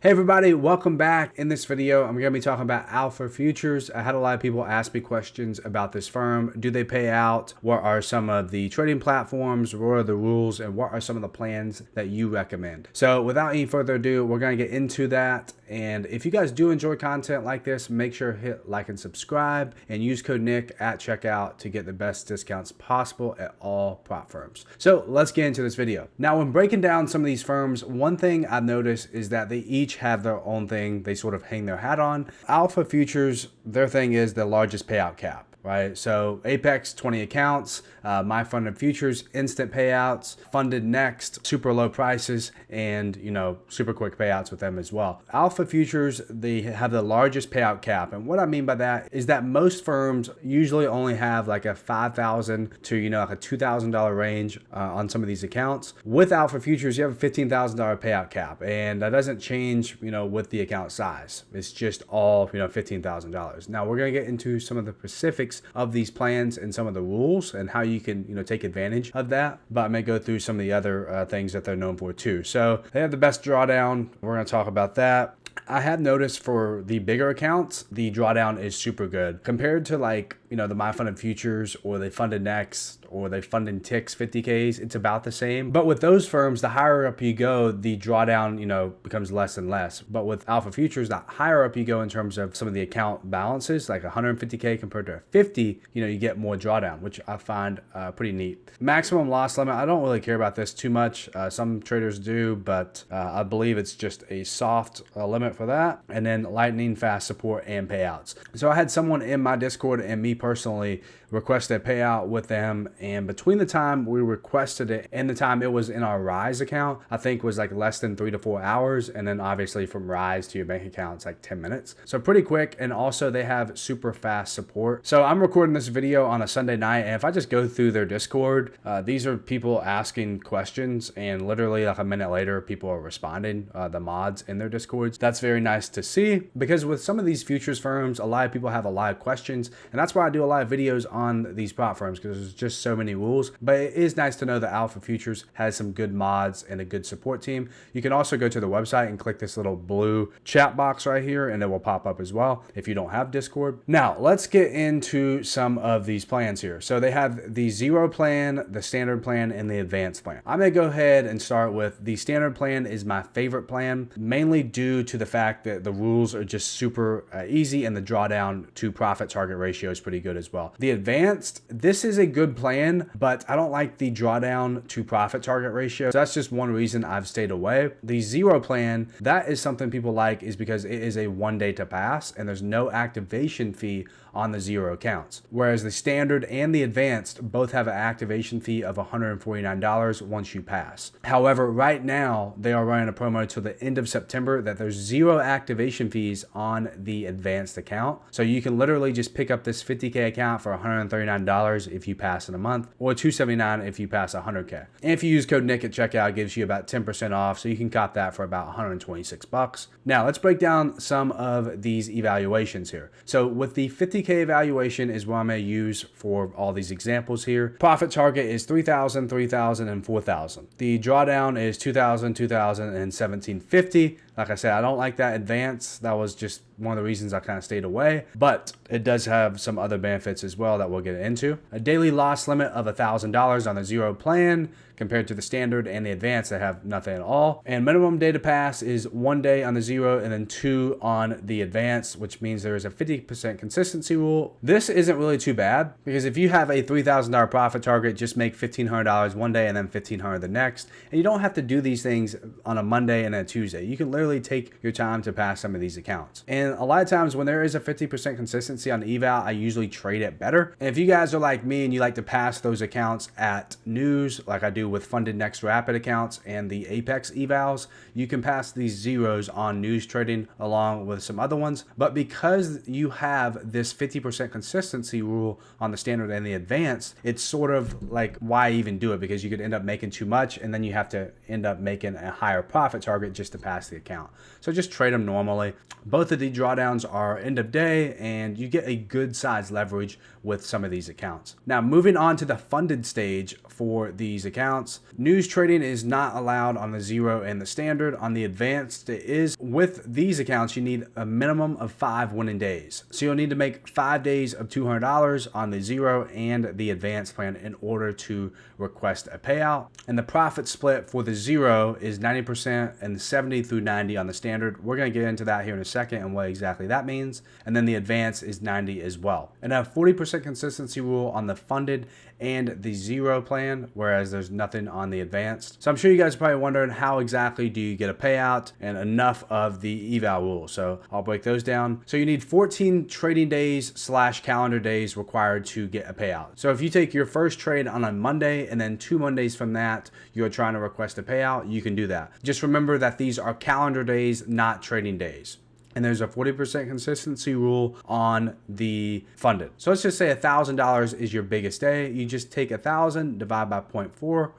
Hey everybody, welcome back. In this video, I'm going to be talking about Alpha Futures. I had a lot of people ask me questions about this firm. Do they pay out? What are some of the trading platforms? What are the rules? And what are some of the plans that you recommend? So without any further ado, we're going to get into that. And if you guys do enjoy content like this, make sure to hit like and subscribe and use code Nick at checkout to get the best discounts possible at all prop firms. So let's get into this video. Now, when breaking down some of these firms, one thing I've noticed is that they each have their own thing they sort of hang their hat on. Alpha Futures, their thing is the largest payout cap. Right, so Apex 20 accounts, my funded futures, instant payouts, funded next, super low prices, and super quick payouts with them as well. Alpha Futures, they have the largest payout cap, and what I mean by that is that most firms usually only have like a $5,000 to like a $2,000 range on some of these accounts. With Alpha Futures, you have a $15,000 payout cap, and that doesn't change with the account size. It's just all $15,000. Now we're gonna get into some of the specifics of these plans and some of the rules and how you can take advantage of that, but I may go through some of the other things that they're known for too. So they have the best drawdown. We're going to talk about that. I have noticed for the bigger accounts, the drawdown is super good compared to like, the My Funded Futures or the Funded Next or the Funded Ticks 50Ks. It's about the same. But with those firms, the higher up you go, the drawdown, becomes less and less. But with Alpha Futures, the higher up you go in terms of some of the account balances, like 150K compared to 50, you get more drawdown, which I find pretty neat. Maximum loss limit, I don't really care about this too much. Some traders do, but I believe it's just a soft limit for that. And then lightning fast support and payouts. So I had someone in my Discord and me personally request a payout with them, and between the time we requested it and the time it was in our Rise account, I think was like less than 3 to 4 hours, and then obviously from Rise to your bank account it's like 10 minutes, so pretty quick. And also they have super fast support. So I'm recording this video on a Sunday night, and if I just go through their Discord, these are people asking questions, and literally like a minute later people are responding, the mods in their Discords. That's very nice to see, because with some of these futures firms, a lot of people have a lot of questions, and that's why I do a lot of videos on these prop firms, because there's just so many rules. But it is nice to know that Alpha Futures has some good mods and a good support team. You can also go to the website and click this little blue chat box right here, and it will pop up as well if you don't have Discord. Now let's get into some of these plans here. So they have the zero plan, the standard plan, and the advanced plan. I'm gonna go ahead and start with the standard plan. Is my favorite plan, mainly due to the fact that the rules are just super easy, and the drawdown to profit target ratio is pretty good as well. The advanced, this is a good plan, but I don't like the drawdown to profit target ratio. So that's just one reason I've stayed away. The zero plan, that is something people like, is because it is a 1 day to pass and there's no activation fee on the zero accounts. Whereas the standard and the advanced both have an activation fee of $149 once you pass. However, right now they are running a promo till the end of September that there's zero activation fees on the advanced account. So you can literally just pick up this 50K account for $139 if you pass in a month, or $279 if you pass 100K. And if you use code Nick at checkout, it gives you about 10% off. So you can cop that for about 126 bucks. Now let's break down some of these evaluations here. So with the 50K evaluation is what I'm going to use for all these examples here. Profit target is 3,000, 3,000, and 4,000. The drawdown is 2,000, 2,000, and 1,750. Like I said, I don't like that advance. That was just one of the reasons I kind of stayed away, but it does have some other benefits as well that we'll get into. A daily loss limit of $1,000 on the zero plan compared to the standard and the advanced that have nothing at all. And minimum day to pass is 1 day on the zero and then 2 on the advanced, which means there is a 50% consistency rule. This isn't really too bad, because if you have a $3,000 profit target, just make $1,500 one day and then $1,500 the next. And you don't have to do these things on a Monday and a Tuesday. You can literally take your time to pass some of these accounts. And a lot of times when there is a 50% consistency on the eval, I usually trade it better. And if you guys are like me and you like to pass those accounts at news, like I do with Funded Next Rapid accounts and the Apex evals, you can pass these zeros on news trading along with some other ones. But because you have this 50% consistency rule on the standard and the advanced, it's sort of like, why even do it? Because you could end up making too much, and then you have to end up making a higher profit target just to pass the account. So just trade them normally. Both of the drawdowns are end of day, and you get a good size leverage with some of these accounts. Now moving on to the funded stage for these accounts. News trading is not allowed on the zero and the standard. On the advanced, it is. With these accounts, you need a minimum of 5 winning days. So you'll need to make 5 days of $200 on the zero and the advanced plan in order to request a payout. And the profit split for the zero is 90% and 70 through 90 on the standard. We're going to get into that here in a second and what exactly that means. And then the advanced is 90 as well. And a 40% consistency rule on the funded and the zero plan, whereas there's nothing on the advanced. So I'm sure you guys are probably wondering, how exactly do you get a payout, and enough of the eval rule. So I'll break those down. So you need 14 trading days / calendar days required to get a payout. So if you take your first trade on a Monday and then 2 Mondays from that, you're trying to request a payout, you can do that. Just remember that these are calendar days, not trading days. And there's a 40% consistency rule on the funded. So let's just say $1,000 is your biggest day. You just take 1,000, divide by 0.4,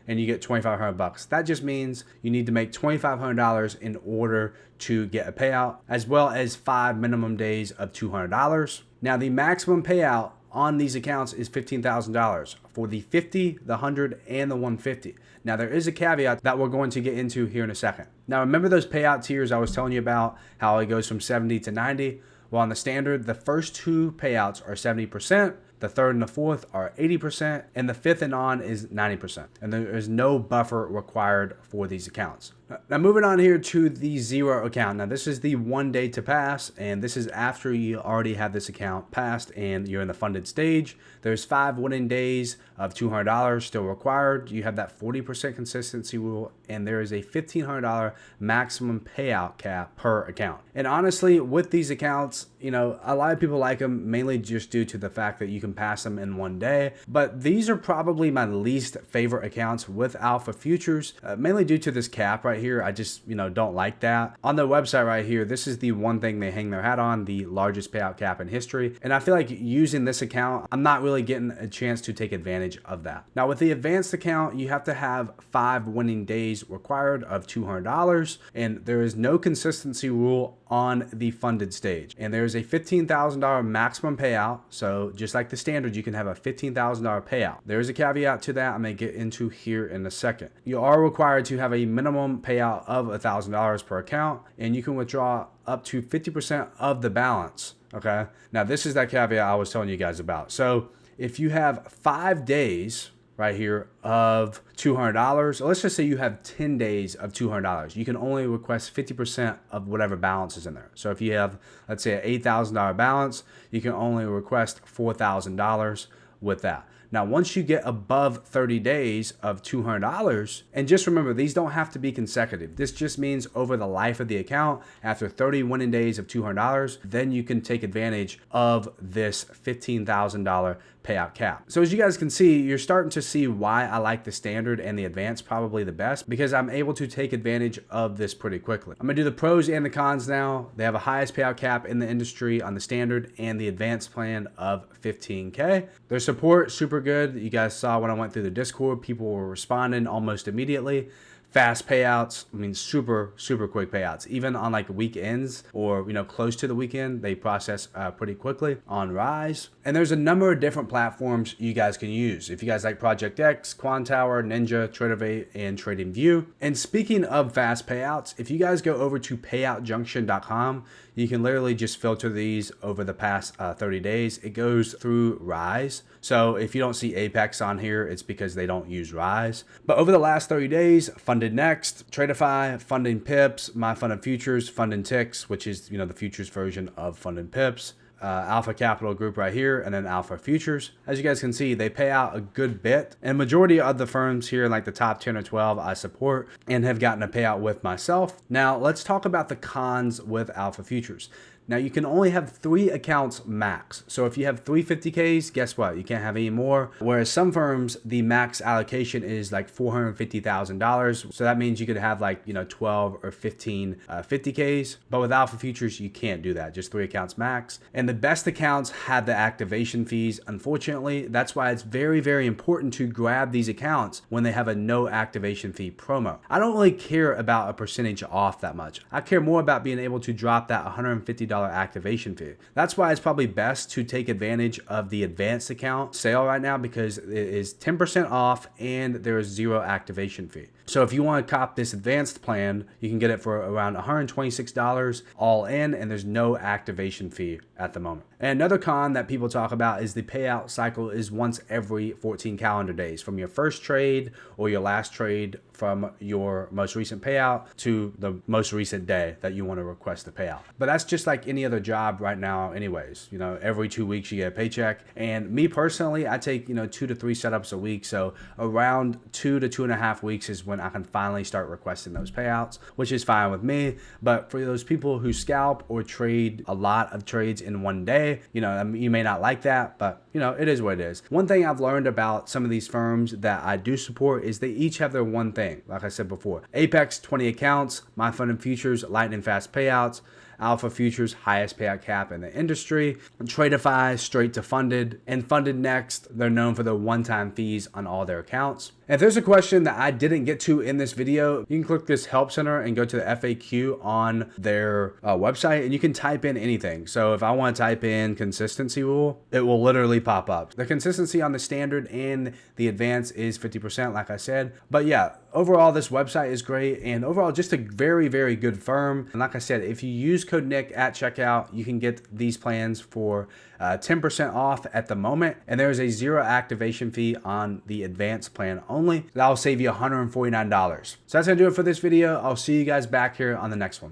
and you get $2,500. That just means you need to make $2,500 in order to get a payout, as well as 5 minimum days of $200. Now the maximum payout on these accounts is $15,000 for the 50, the 100, and the 150. Now there is a caveat that we're going to get into here in a second. Now remember those payout tiers I was telling you about, how it goes from 70 to 90? Well, on the standard, the first 2 payouts are 70%, the third and the fourth are 80%, and the fifth and on is 90%. And there is no buffer required for these accounts. Now moving on here to the zero account. Now this is the 1 day to pass, and this is after you already have this account passed and you're in the funded stage. There's 5 winning days of $200 still required. You have that 40% consistency rule, and there is a $1,500 maximum payout cap per account. And honestly, with these accounts, you know, a lot of people like them mainly just due to the fact that you can pass them in 1 day. But these are probably my least favorite accounts with Alpha Futures, mainly due to this cap right here. I just, you know, don't like that. On the website right here, this is the one thing they hang their hat on, the largest payout cap in history. And I feel like using this account, I'm not really getting a chance to take advantage of that. Now with the advanced account, you have to have 5 winning days required of $200, and there is no consistency rule on the funded stage. And there's a $15,000 maximum payout. So just like the standard, you can have a $15,000 payout. There's a caveat to that I'm gonna get into here in a second. You are required to have a minimum payout of $1,000 per account, and you can withdraw up to 50% of the balance. Okay. Now this is that caveat I was telling you guys about. So if you have 5 days right here of $200, let's just say you have 10 days of $200, you can only request 50% of whatever balance is in there. So if you have, let's say, an $8,000 balance, you can only request $4,000 with that. Now, once you get above 30 days of $200, and just remember, these don't have to be consecutive. This just means over the life of the account, after 30 winning days of $200, then you can take advantage of this $15,000 payout cap. So as you guys can see, you're starting to see why I like the standard and the advanced probably the best, because I'm able to take advantage of this pretty quickly. I'm gonna do the pros and the cons now. They have a highest payout cap in the industry on the standard and the advanced plan of 15K. Their support, super good. You guys saw when I went through the Discord, people were responding almost immediately. Fast payouts, I mean, super quick payouts. Even on like weekends or, you know, close to the weekend, they process pretty quickly on Rise. And there's a number of different platforms you guys can use. If you guys like Project X, Quantower, Ninja, TradeWise, and TradingView. And speaking of fast payouts, if you guys go over to payoutjunction.com, you can literally just filter these over the past 30 days. It goes through Rise. So if you don't see Apex on here, it's because they don't use Rise. But over the last 30 days, Funded Next, Tradeify, Funding Pips, My Funded Futures, Funding Ticks, which is, you know, the futures version of Funding Pips, Alpha Capital Group right here, and then Alpha Futures. As you guys can see, they pay out a good bit, and majority of the firms here, like the top 10 or 12, I support and have gotten a payout with myself. Now let's talk about the cons with Alpha Futures. Now you can only have 3 accounts max. So if you have 350Ks, guess what? You can't have any more. Whereas some firms, the max allocation is like $450,000. So that means you could have like, you know, 12 or 15 50Ks. But with Alpha Futures, you can't do that. Just 3 accounts max. And the best accounts have the activation fees. Unfortunately, that's why it's very important to grab these accounts when they have a no activation fee promo. I don't really care about a percentage off that much. I care more about being able to drop that $150 $50 activation fee. That's why it's probably best to take advantage of the advanced account sale right now, because it is 10% off and there is 0 activation fee. So if you want to cop this advanced plan, you can get it for around $126 all in, and there's no activation fee at the moment. And another con that people talk about is the payout cycle is once every 14 calendar days, from your first trade or your last trade from your most recent payout to the most recent day that you want to request the payout. But that's just like any other job right now anyways. You know, every 2 weeks you get a paycheck. And me personally, I take, 2 to 3 setups a week. So around 2 to 2.5 weeks is when I can finally start requesting those payouts, which is fine with me. But for those people who scalp or trade a lot of trades in one day, you may not like that, but it is what it is. One thing I've learned about some of these firms that I do support is they each have their one thing. Like I said before, Apex, 20 accounts, My Fund and Futures, lightning fast payouts, Alpha Futures, highest payout cap in the industry, TradeWise, straight to funded, and Funded Next, they're known for the one-time fees on all their accounts. If there's a question that I didn't get to in this video, you can click this help center and go to the FAQ on their website, and you can type in anything. So if I want to type in consistency rule, it will literally pop up. The consistency on the standard and the advanced is 50%, like I said. But yeah, overall, this website is great, and overall, just a very, very good firm. And like I said, if you use code Nick at checkout, you can get these plans for 10% off at the moment, and there is a 0 activation fee on the advanced plan only. That will save you $149. So that's gonna do it for this video. I'll see you guys back here on the next one.